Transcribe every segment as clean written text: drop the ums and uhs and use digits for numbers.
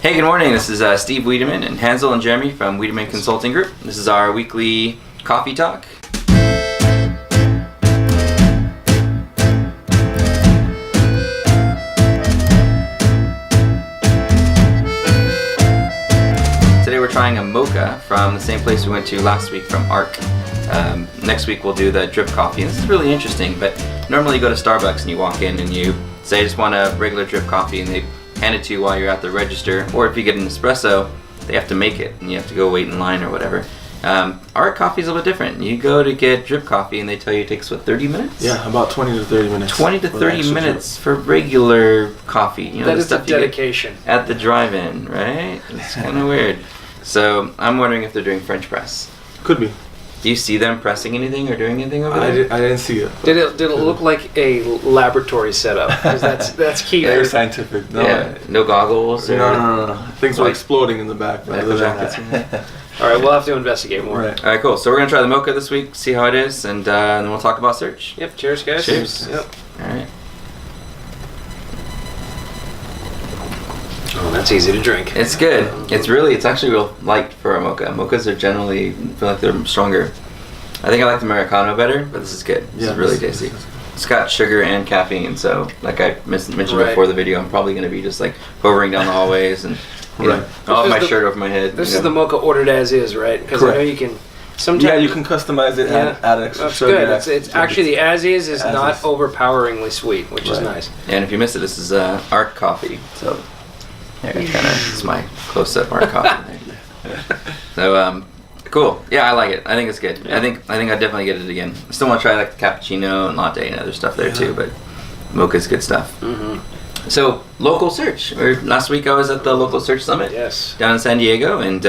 Hey, good morning. This is Steve Wiideman and Hansel and Jeremy from Wiideman Consulting Group. This is our weekly coffee talk. Today we're trying a mocha from the same place we went to last week from Ark. Next week we'll do the drip coffee. And this is really interesting, but normally you go to Starbucks and you walk in and you say, I just want a regular drip coffee, and they hand it to you while you're at the register, or if you get an espresso, they have to make it and you have to go wait in line or whatever. Ark coffee is a little bit different. You go to get drip coffee and they tell you it takes, what, 30 minutes? Yeah, about 20 to 30 minutes. 20 to 30 minutes for regular coffee. You know, that the is stuff the dedication. You get at the drive-in, right? It's kind of weird. So I'm wondering if they're doing French press. Could be. Do you see them pressing anything or doing anything over there? I didn't see it. Did it look like a laboratory setup? Because that's key. Very scientific. No, yeah. No goggles? Or no. Things were exploding in the back. Medical jackets. All right, we'll have to investigate more. Right. All right, cool. So we're going to try the mocha this week, see how it is, and then we'll talk about search. Yep, cheers, guys. Cheers. Yep. All right. Oh, that's easy to drink. It's good. It's actually real light for a mocha. Mochas are generally, feel like they're stronger. I think I like the Americano better, but this is good. This is really tasty. It's got sugar and caffeine, so like I mentioned before the video, I'm probably going to be just like hovering down the hallways and I'll have my shirt over my head. This is the mocha ordered as is, right? Because I know you can. Sometimes you can customize it and add extra sugar. That's good. It's actually the as is not overpoweringly sweet, which is nice. And if you missed it, this is Ark Coffee. So there, it's my close-up Ark Coffee. So cool. Yeah, I like it. I think it's good. Yeah. I think I'd definitely get it again. I still want to try like the cappuccino and latte and other stuff there too, but mocha's good stuff. Mm-hmm. So local search. Last week I was at the local search summit down in San Diego, and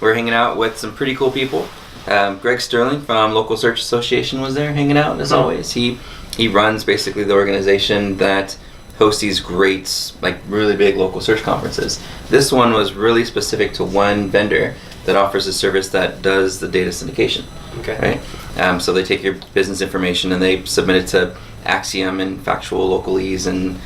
we're hanging out with some pretty cool people. Greg Sterling from Local Search Association was there hanging out as always. He runs basically the organization that hosts these great, like really big local search conferences. This one was really specific to one vendor that offers a service that does the data syndication. Okay. Right? So they take your business information and they submit it to Axiom and Factual Localese and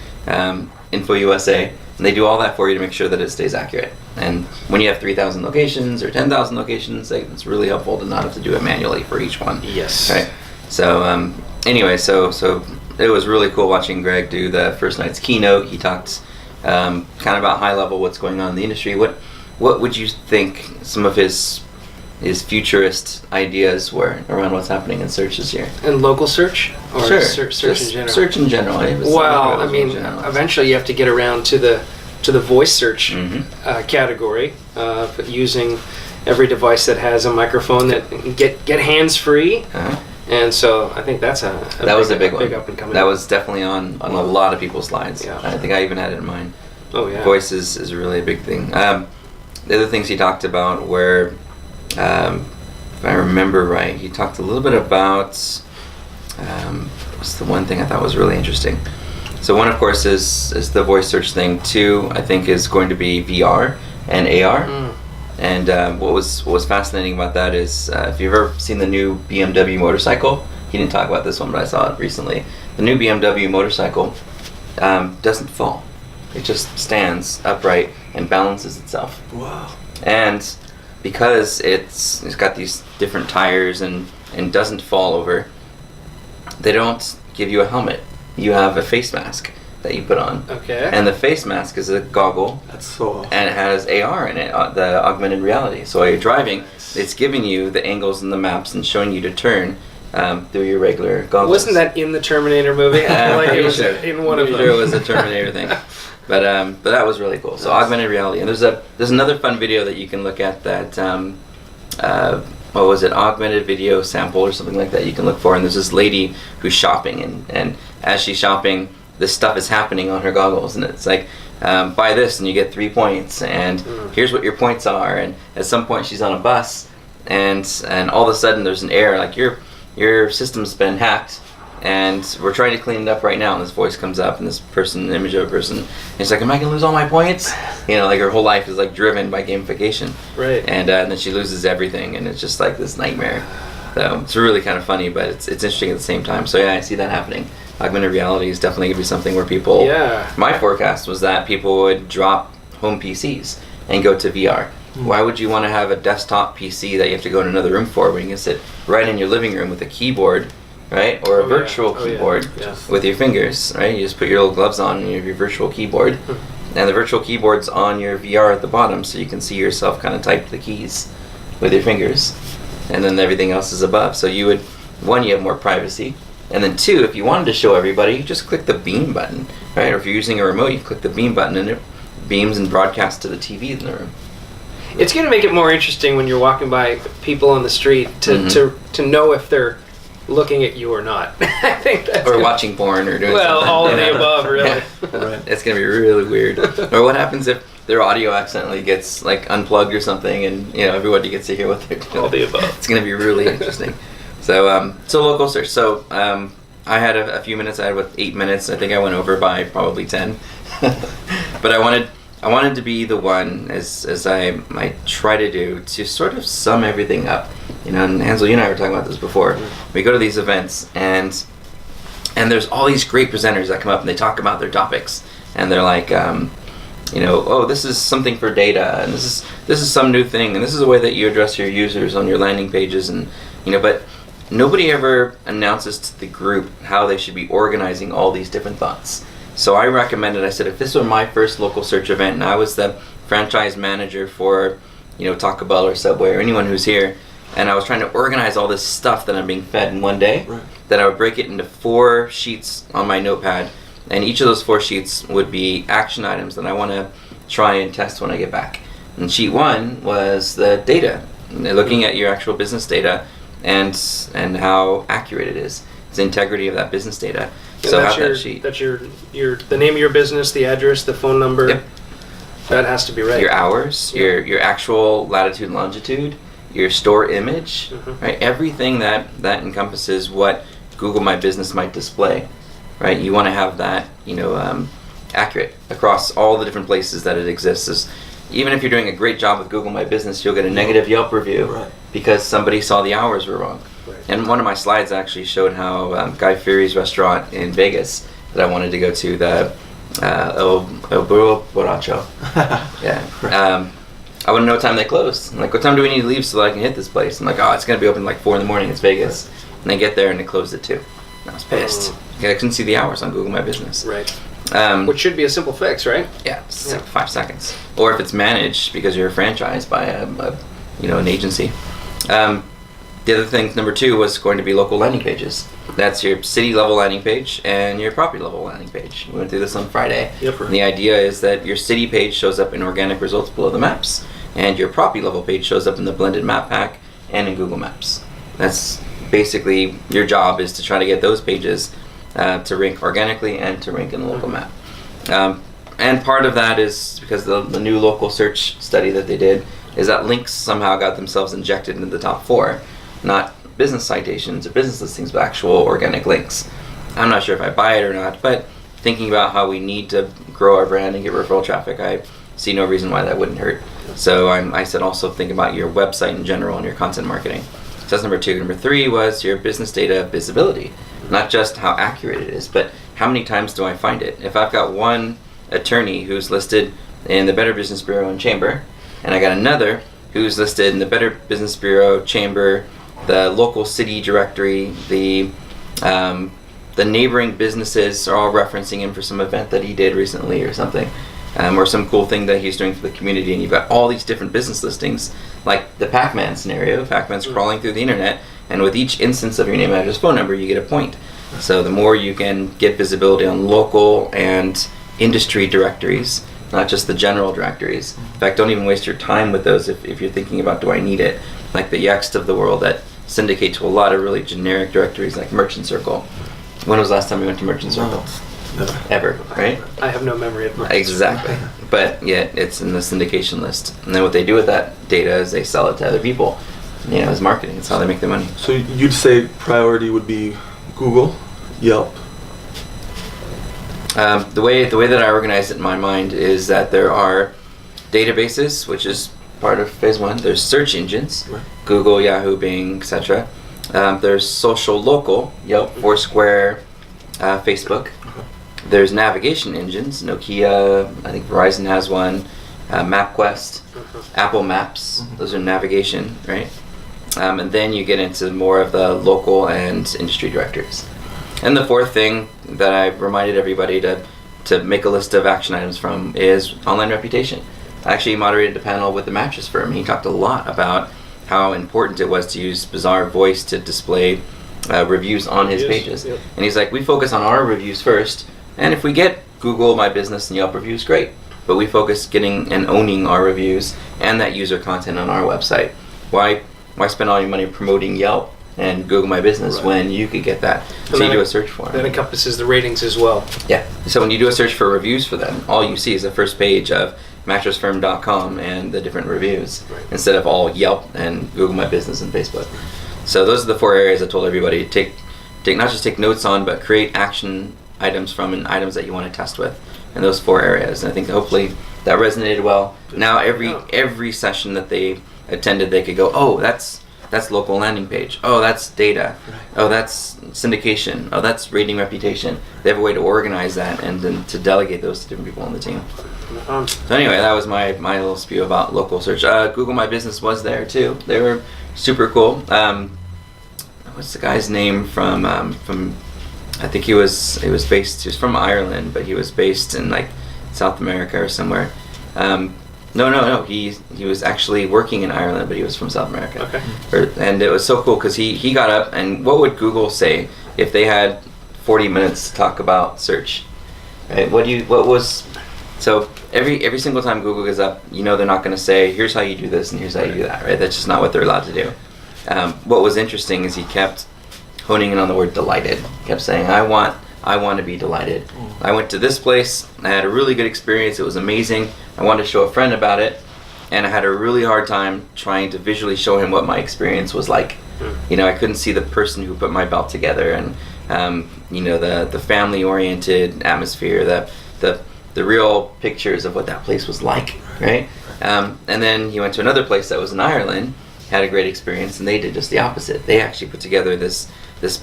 InfoUSA, and they do all that for you to make sure that it stays accurate. And when you have 3,000 locations or 10,000 locations, it's really helpful to not have to do it manually for each one. Yes. Right. So anyway, so it was really cool watching Greg do the first night's keynote. He talked kind of about high level what's going on in the industry. What would you think some of his futurist ideas were around what's happening in search this year? And local search? Or sure. Search in general? Search in general. Well, I mean, eventually you have to get around to the voice search category, using every device that has a microphone that get hands-free. And so I think that's a big one. Up and coming. That was definitely on a lot of people's slides. Yeah. I think I even had it in mine. Oh, yeah. Voice is really a big thing. The other things he talked about were, if I remember right, he talked a little bit about, what's the one thing I thought was really interesting? So one, of course, is the voice search thing. Two, I think, is going to be VR and AR. And what was fascinating about that is, if you've ever seen the new BMW motorcycle, he didn't talk about this one, but I saw it recently. The new BMW motorcycle doesn't fall. It just stands upright and balances itself. Wow. And because it's got these different tires and doesn't fall over, they don't give you a helmet. You have a face mask that you put on. Okay. And the face mask is a goggle. That's so awesome. And it has AR in it, the augmented reality. So while you're driving, it's giving you the angles and the maps and showing you to turn through your regular goggles. Wasn't that in the Terminator movie? Like it was in one of them. Sure, it was a Terminator thing. But that was really cool. So augmented reality, and there's another fun video that you can look at that what was it, augmented video sample or something like that you can look for, and there's this lady who's shopping, and as she's shopping, this stuff is happening on her goggles, and it's like buy this and you get 3 points, and here's what your points are, and at some point she's on a bus, and all of a sudden there's an error, like your system's been hacked. And we're trying to clean it up right now, and this voice comes up, and this person, an image of a person, and it's like, am I gonna lose all my points? You know, like her whole life is like driven by gamification. Right. And then she loses everything, and it's just like this nightmare. So it's really kind of funny, but it's interesting at the same time. So yeah, I see that happening. Augmented reality is definitely gonna be something where people. Yeah. My forecast was that people would drop home PCs and go to VR. Why would you want to have a desktop PC that you have to go in another room for when you can sit right in your living room with a keyboard, right? Or a virtual keyboard with your fingers, right? You just put your little gloves on and you have your virtual keyboard. And the virtual keyboard's on your VR at the bottom, so you can see yourself kind of type the keys with your fingers. And then everything else is above. So you would, one, you have more privacy. And then two, if you wanted to show everybody, you just click the beam button, right? Or if you're using a remote, you click the beam button and it beams and broadcasts to the TV in the room. It's going to make it more interesting when you're walking by people on the street to know if they're looking at you or not. I think that's or watching porn or doing something. all of the above, really. Right. It's going to be really weird. Or what happens if their audio accidentally gets like unplugged or something and everybody gets to hear what they're doing. All the above. It's going to be really interesting. So local search. So I had a few minutes. I had 8 minutes. I think I went over by probably 10. But I wanted to be the one, as I try to do, to sort of sum everything up. And Hansel, you and I were talking about this before. We go to these events, and there's all these great presenters that come up and they talk about their topics, and they're like, oh, this is something for data, and this is some new thing, and this is a way that you address your users on your landing pages, and but nobody ever announces to the group how they should be organizing all these different thoughts. So I recommended, I said, if this were my first local search event and I was the franchise manager for, Taco Bell or Subway or anyone who's here, and I was trying to organize all this stuff that I'm being fed in one day, that I would break it into 4 sheets on my notepad, and each of those 4 sheets would be action items that I want to try and test when I get back. And sheet 1 was the data, looking at your actual business data and how accurate it is. It's the integrity of that business data. And so that's have that sheet. That's your the name of your business, the address, the phone number. Yep. That has to be right. Your hours, your actual latitude and longitude, your store image, right? Everything that encompasses what Google My Business might display, right? You want to have that, accurate across all the different places that it exists. Even if you're doing a great job with Google My Business, you'll get a negative Yelp review because somebody saw the hours were wrong. And one of my slides actually showed how Guy Fieri's restaurant in Vegas that I wanted to go to, the El Burro Borracho. I want to know what time they close. I'm like, what time do we need to leave so that I can hit this place? I'm like, it's going to be open like 4 in the morning. It's Vegas. And they get there and they closed at 2. And I was pissed. I couldn't see the hours on Google My Business. Right. Which should be a simple fix, right? Yeah, it's like 5 seconds. Or if it's managed because you're a franchise by an agency. The other thing, number 2, was going to be local landing pages. That's your city level landing page and your property level landing page. We went through this on Friday. Yep. And the idea is that your city page shows up in organic results below the maps, and your property level page shows up in the blended map pack and in Google Maps. That's basically your job, is to try to get those pages to rank organically and to rank in the local map. And part of that is because the new local search study that they did is that links somehow got themselves injected into the top 4. Not business citations or business listings, but actual organic links. I'm not sure if I buy it or not, but thinking about how we need to grow our brand and get referral traffic, I see no reason why that wouldn't hurt. So I said also think about your website in general and your content marketing. So that's number 2. Number 3 was your business data visibility. Not just how accurate it is, but how many times do I find it? If I've got one attorney who's listed in the Better Business Bureau and Chamber, and I got another who's listed in the Better Business Bureau, Chamber, the local city directory, the neighboring businesses are all referencing him for some event that he did recently or something, or some cool thing that he's doing for the community, and you've got all these different business listings, like the Pac-Man scenario. Pac-Man's crawling through the internet, and with each instance of your name, address, phone number, you get a point. So the more you can get visibility on local and industry directories, not just the general directories. In fact, don't even waste your time with those if you're thinking about, do I need it? Like the Yext of the world that syndicate to a lot of really generic directories like Merchant Circle. When was the last time we went to Merchant Circle? Never. Ever, right? I have no memory of Merchant Exactly. But yet it's in the syndication list. And then what they do with that data is they sell it to other people. As marketing. It's how they make their money. So you'd say priority would be Google, Yelp. The way that I organize it in my mind is that there are databases, which is part of phase 1. There's search engines, Google, Yahoo, Bing, etc. There's social local, Yelp, Foursquare, Facebook. There's navigation engines, Nokia, I think Verizon has one, MapQuest, Apple Maps. Those are navigation, right? And then you get into more of the local and industry directors. And the fourth thing that I've reminded everybody to make a list of action items from is online reputation. I actually moderated a panel with the mattress firm. He talked a lot about how important it was to use Bizarre Voice to display reviews on his pages. Yep. And he's like, we focus on our reviews first, and if we get Google My Business and Yelp reviews, great. But we focus getting and owning our reviews and that user content on our website. Why spend all your money promoting Yelp and Google My Business when you could get that? So you do a search for them. That encompasses the ratings as well. Yeah. So when you do a search for reviews for them, all you see is the first page of mattressfirm.com and the different reviews, instead of all Yelp and Google My Business and Facebook. So those are the 4 areas I told everybody to take not just take notes on, but create action items from and items that you want to test with in those 4 areas. And I think hopefully that resonated well. Now every session that they attended, they could go, oh, that's local landing page. Oh, that's data. Oh, that's syndication. Oh, that's rating reputation. They have a way to organize that and then to delegate those to different people on the team. So anyway, that was my little spew about local search. Google My Business was there too. They were super cool. What's the guy's name from? I think he was from Ireland, but he was based in like South America or somewhere. No. He was actually working in Ireland, but he was from South America. Okay. And it was so cool because he got up and what would Google say if they had 40 minutes to talk about search? Right? So every single time Google goes up, they're not going to say, here's how you do this and here's how you do that, right? That's just not what they're allowed to do. What was interesting is he kept honing in on the word delighted. He kept saying, I want to be delighted. I went to this place, I had a really good experience, it was amazing. I wanted to show a friend about it, and I had a really hard time trying to visually show him what my experience was like. I couldn't see the person who put my belt together, and the family-oriented atmosphere, the real pictures of what that place was like, right? And then he went to another place that was in Ireland, had a great experience, and they did just the opposite. They actually put together this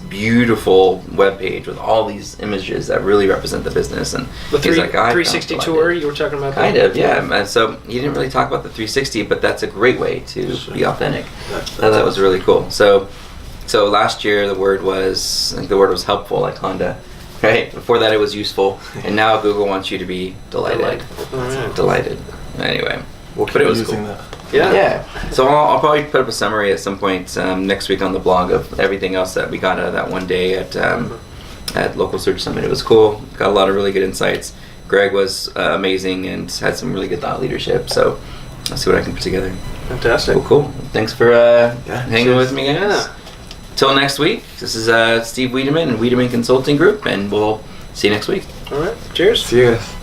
beautiful web page with all these images that really represent the business. And the 360 tour you were talking about? Kind of, yeah. And so he didn't really talk about the 360, but that's a great way to be authentic. That was really cool. So last year the word was helpful, like Honda. Right? Before that it was useful, and now Google wants you to be delighted. Delighted. Anyway, but it was cool. That. Yeah. So I'll probably put up a summary at some point next week on the blog of everything else that we got out of that one day at Local Search Summit. It was cool. Got a lot of really good insights. Greg was amazing and had some really good thought leadership. So I'll see what I can put together. Fantastic. Cool. Thanks for hanging with me, guys. Yeah. Till next week, this is Steve Wiideman and Wiideman Consulting Group, and we'll see you next week. All right. Cheers. See you guys.